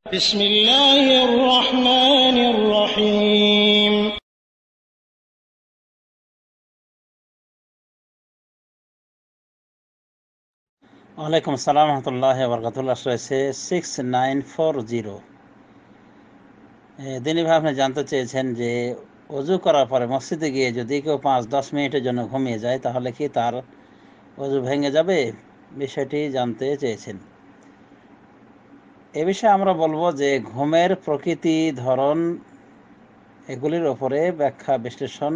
بسم الله الرحمن الرحيم ওয়ালাইকুম আসসালাম রহমতুল্লাহ বরকাতুল্লাহ রয়েছে 6940। দিনী ভাই, আপনি জানতে চেয়েছেন যে অজু করার পরে মসজিদে গিয়ে যদি কেউ 5-10 মিনিটের জন্য ঘুমিয়ে যায় তাহলে কি তার অজু ভেঙে যাবে, বিষয়টি জানতে চেয়েছেন। এ বিষয়ে আমরা বলবো যে ঘুমের প্রকৃতি, ধরন, এগুলির ওপরে ব্যাখ্যা বিশ্লেষণ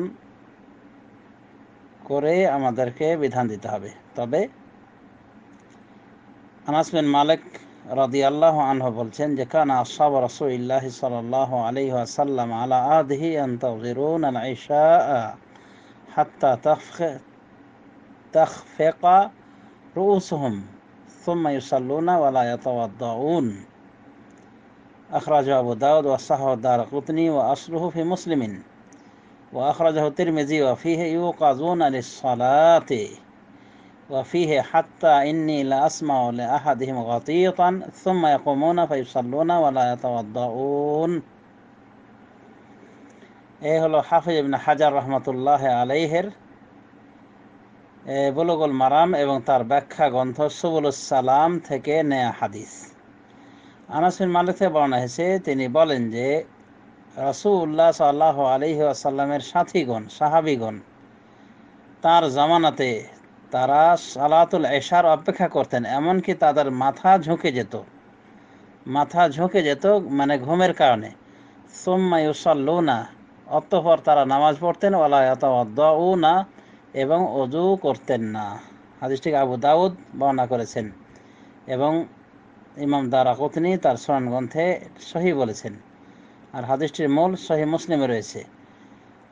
করে আমাদেরকে বিধান দিতে হবে। তবে আনাস বিন মালিক রাদিয়াল্লাহু আনহু বলছেন যে কানা আসহাবু রাসূলিল্লাহি সাল্লাল্লাহু আলাইহি ওয়াসাল্লাম আলা আহদিহি ইয়ান্তাযিরুনা আল-ইশা হাত্তা তাখফিকা রুউসুহুম সুম্মা ইউসাল্লুনা ওয়া লা ইয়াতাওয়াদ্দাউন। আখরাজাহু আবু দাউদ ওয়া সাহাহু আদ-দারকুতনি ওয়া আসলুহু ফি মুসলিমিন ওয়া আখরাজাহু তিরমিজি ওয়া ফীহি ইউকাযুনা লিস-সালাতি وفيه حتى إني لأسمع لأحدهم غطيطا ثم يقومون فيصلون ولا يتوضؤون। এই হলো হাফিজ ইবনে হাজার রহমতুল্লাহ আলাইহির বুলুগুল মারাম এবং তার ব্যাখ্যা গ্রন্থ সুবুলুস সালাম থেকে নেয়া হাদিস। আনাস বিন মালিক থেকে বর্ণনা হয়েছে, তিনি বলেন যে রাসূলুল্লাহ সাল্লাল্লাহু আলাইহি ওয়াসাল্লামের সাথীগণ, সাহাবীগণ তার জামানাতে তারা সালাতুল এশার অপেক্ষা করতেন, এমনকি তাদের মাথা ঝুঁকে যেত মানে ঘুমের কারণে। সুম্মা ইউসাল্লুনা, অতঃপর তারা নামাজ পড়তেন, ওয়ালা ইয়াতাওয়াদ্দাউনা, এবং ওযু করতেন না। হাদিসটিকে আবু দাউদ বর্ণনা করেছেন এবং ইমাম দারাকুতনি তার সুনান গ্রন্থে সহিহ বলেছেন। আর হাদিসটির মূল সহিহ মুসলিমে রয়েছে।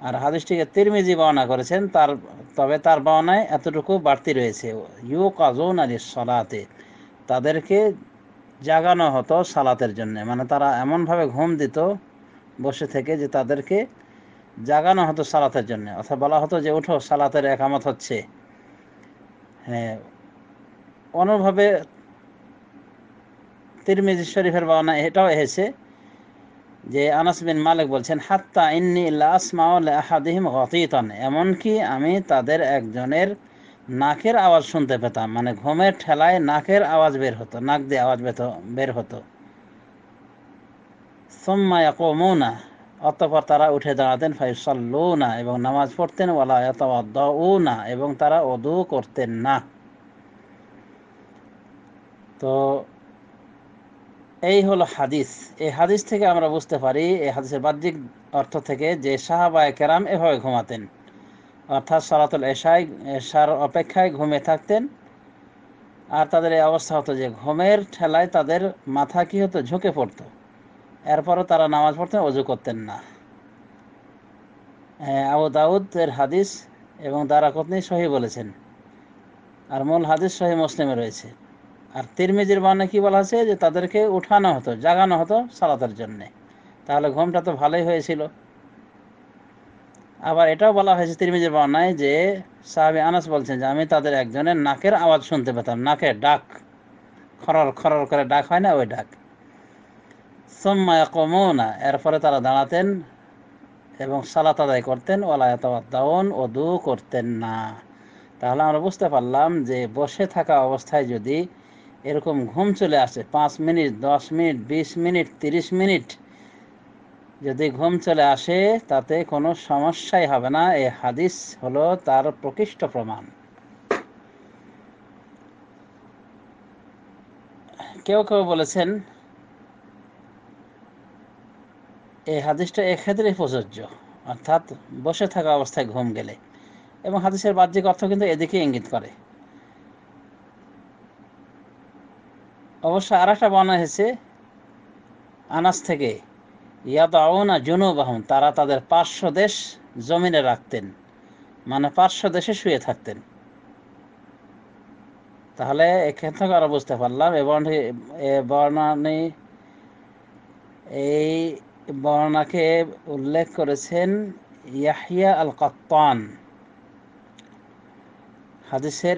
আর হাদিসটিকে তিরমিজি বর্ণনা করেছেন, তবে তার বর্ণনায় এতটুকু বাড়তি রয়েছে, ইউকাযুনা লিস-সালাতে, তাদেরকে জাগানো হতো সালাতের জন্য। মানে তারা এমনভাবে ঘুম দিত বসে থেকে যে তাদেরকে জাগানো হতো সালাতের জন্য, অথবা বলা হতো যে উঠো, সালাতের একামত হচ্ছে। হ্যাঁ, অনুভাবে তিরমিজি শরীফের বর্ণনা এটাও এসেছে যে আনাস বিন মালিক বলছেন, হাত্তা ইন্নী লা আসমাউ লি আহাদিহিম গাতীতান, এমনকি আমি তাদের একজনের নাকের আওয়াজ শুনতে পেতাম। মানে ঘুমের ঠেলায় নাকের আওয়াজ বের হতো, নাক দিয়ে আওয়াজ বের হতো। সুম্মা ইয়াকুমুনা, অতঃপর তারা উঠে দাঁড়াতেন, ফায়ুসাল্লুনা, এবং নামাজ পড়তেন, ওয়ালা ইয়াতাওয়াদ্দাউনা, এবং তারা ওযু করতেন না। তো এই হলো হাদিস। এই হাদিস থেকে আমরা বুঝতে পারি, এই হাদিসের বাহ্যিক অর্থ থেকে, যে সাহাবায়ে কেরাম এভাবে ঘুমাতেন, অর্থাৎ সালাতুল এশার অপেক্ষায় ঘুমিয়ে থাকতেন। আর তাদের এই অবস্থা হতো যে ঘুমের ঠেলায় তাদের মাথা কি হতো, ঝুঁকে পড়তো। এরপরও তারা নামাজ পড়তেন, ওযু করতেন না। আবু দাউদ এর হাদিস এবং দারাকুতনি সহিহ বলেছেন, আর মূল হাদিস সহিহ মুসলিমে রয়েছে। আর তিরমিজির বর্ণনায় কি বলা আছে, যে তাদেরকে উঠানো হতো, জাগানো হতো সালাতের জন্যে। তাহলে ঘুমটা তো ভালোই হয়েছিল। আবার এটাও বলা হয়েছে তিরমিজির বর্ণনায় যে সাহাবী আনাস বলছেন যে আমি তাদের একজনের নাকের আওয়াজ শুনতে পেতাম, নাকের ডাক, খরর খরর করে ডাক হয় না, ওই ডাক। সুম্মা ইয়াকুমুনা, এরপরে তারা দাঁড়াতেন এবং সালাত আদায় করতেন, ওয়ালা ইয়াতাওয়াদ্দাউন, ওযু করতেন না। তাহলে আমরা বুঝতে পারলাম যে বসে থাকা অবস্থায় যদি এরকম ঘুম চলে আসে, 5 মিনিট, 10 মিনিট, 20 মিনিট, 30 মিনিট যদি ঘুম চলে আসে, তাতে কোনো সমস্যাই হবে না। এই হাদিস হলো তার প্রকৃষ্ট প্রমাণ। কেউ বলেছেন এই হাদিসটা এক্ষেত্রেই প্রযোজ্য, অর্থাৎ বসে থাকা অবস্থায় ঘুম গেলে। এবং হাদিসের বাহ্যিক অর্থ কিন্তু এদিকে ইঙ্গিত করে। অবশ্য আর একটা বর্ণনা হয়েছে আনাস থেকে, ইয়াদাউনা জুনুবাহুম, তারা তাদের পার্শ্বদেশ জমিনে রাখতেন, মানে পার্শ্বদেশে শুয়ে থাকতেন। তাহলে এখান থেকে আরো বুঝতে পারলাম এই বর্ণনাকে উল্লেখ করেছেন ইয়াহইয়া আল কাত্তান। হাদিসের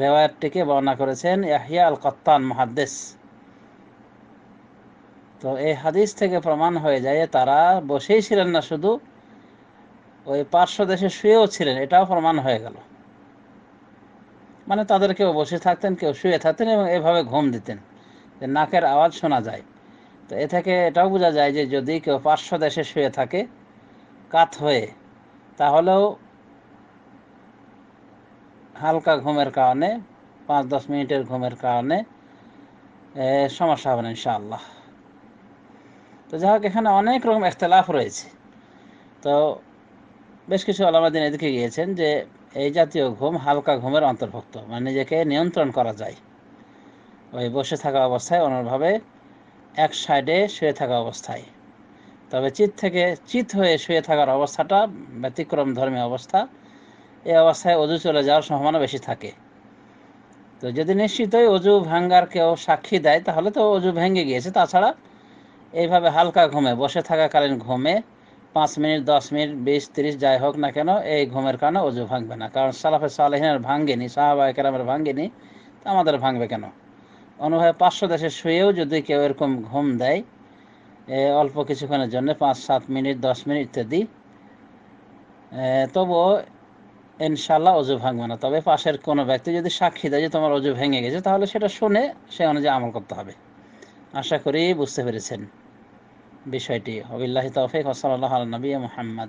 রেওয়ায়াতটিকে বর্ণনা করেছেন ইয়াহইয়া আল কাত্তান মুহাদ্দিস। তো এই হাদিস থেকে প্রমাণ হয়ে যায় যে তারা বসেই ছিলেন না, শুধু ওই পার্শ্ব দেশে শুয়েও ছিলেন, এটাও প্রমাণ হয়ে গেল। মানে তাদের কেউ বসে থাকতেন, কেউ শুয়ে থাকতেন এবং এভাবে ঘুম দিতেন যে নাকের আওয়াজ শোনা যায়। তো এ থেকে এটাও বোঝা যায় যে যদি কেউ পার্শ্ব দেশে শুয়ে থাকে কাত হয়ে, তাহলেও হালকা ঘুমের কারণে, 5-10 মিনিটের ঘুমের কারণে সমস্যা হবে না ইনশাআল্লাহ। তো যাই হোক, এখানে অনেক রকম ইখতিলাফ রয়েছে। তো বেশ কিছু ওলামা দ্বীন এদিকে গিয়েছেন যে এই জাতীয় ঘুম হালকা ঘুমের অন্তর্ভুক্ত, মানে নিজেকে নিয়ন্ত্রণ করা যায় ওই বসে থাকা অবস্থায়, অনুরূপভাবে এক সাইডে শুয়ে থাকা অবস্থায়। তবে চিত হয়ে শুয়ে থাকার অবস্থাটা ব্যতিক্রম ধর্মী অবস্থা। এই অবস্থায় অজু চলে যাওয়ার সম্ভাবনা বেশি থাকে। তো যদি নিশ্চিতই অজু ভাঙ্গার কেউ সাক্ষী দেয় তাহলে তো অজু ভেঙে গিয়েছে। তাছাড়া এইভাবে হালকা ঘুমে, বসে থাকাকালীন ঘুমে 5 মিনিট, 10 মিনিট, 20-30 যাই হোক না কেন, এই ঘুমের কারণে অজু ভাঙবে না। কারণ সালাফে সালেহিনের ভাঙ্গেনি, সাহাবায়ে কেরামের ভাঙ্গেনি, তো আমাদের ভাঙবে কেন? অনুভবে 500 দেশে শুয়েও যদি কেউ এরকম ঘুম দেয় অল্প কিছুক্ষণের জন্য, 5-7 মিনিট, 10 মিনিট ইত্যাদি, তবুও ইনশাল্লাহ অজু ভাঙবে না। তবে পাশের কোনো ব্যক্তি যদি সাক্ষী দেয় যে তোমার অজু ভেঙে গেছে, তাহলে সেটা শুনে সে অনুযায়ী আমল করতে হবে। আশা করি বুঝতে পেরেছেন বিষয়টি। ওবিল্লাহি তৌফিক, ওয়া সাল্লাল্লাহু আলা নবিয়্যিনা মুহাম্মদ।